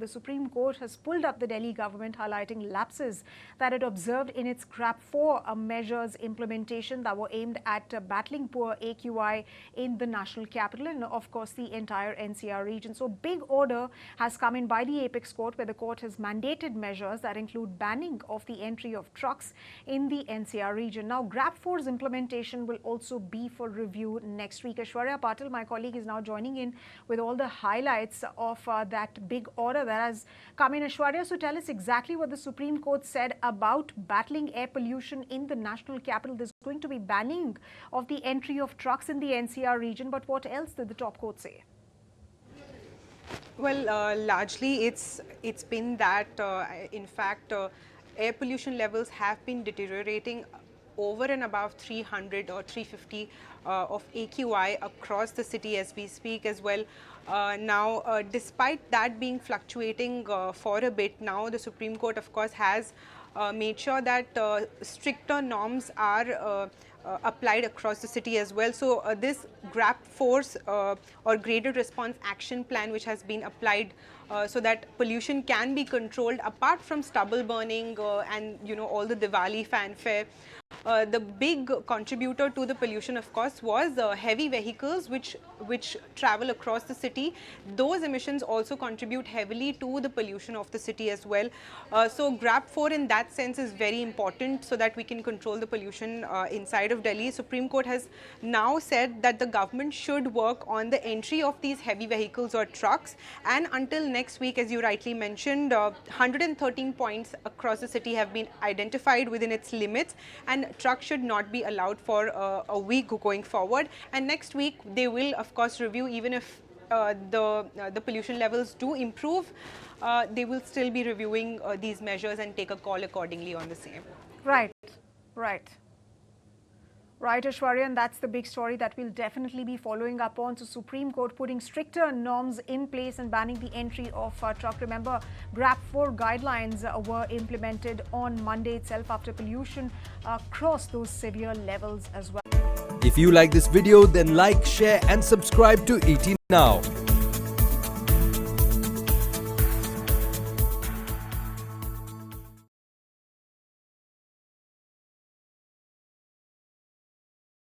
The Supreme Court has pulled up the Delhi government, highlighting lapses that it observed in its GRAP 4 measures implementation that were aimed at battling poor AQI in the national capital and, of course, the entire NCR region. So, big order has come in by the Apex Court, where the court has mandated measures that include banning of the entry of trucks in the NCR region. Now, GRAP 4's implementation will also be for review next week. Aishwarya Patil, my colleague, is now joining in with all the highlights of that big order that has come in. Aishwarya, so tell us exactly what the Supreme Court said about battling air pollution in the national capital. There's going to be banning of the entry of trucks in the NCR region, but what else did the top court say? Well, largely it's been that, in fact, air pollution levels have been deteriorating over and above 300 or 350 of AQI across the city as we speak as well. Now, despite that being fluctuating for a bit, now the Supreme Court, of course, has made sure that stricter norms are applied across the city as well. So this GRAP force or graded response action plan, which has been applied so that pollution can be controlled, apart from stubble burning and all the Diwali fanfare. The big contributor to the pollution, of course, was heavy vehicles which travel across the city. Those emissions also contribute heavily to the pollution of the city as well. So GRAP 4 in that sense is very important so that we can control the pollution inside of Delhi. Supreme Court has now said that the government should work on the entry of these heavy vehicles or trucks, and until next week, as you rightly mentioned, 113 points across the city have been identified within its limits, and trucks should not be allowed for a week going forward. And next week they will, of course, review. Even if the pollution levels do improve, they will still be reviewing these measures and take a call accordingly on the same. Right, Aishwarya, and that's the big story that we'll definitely be following up on. So, Supreme Court putting stricter norms in place and banning the entry of truck. Remember, GRAP 4 guidelines were implemented on Monday itself after pollution crossed those severe levels as well. If you like this video, then like, share and subscribe to ET Now.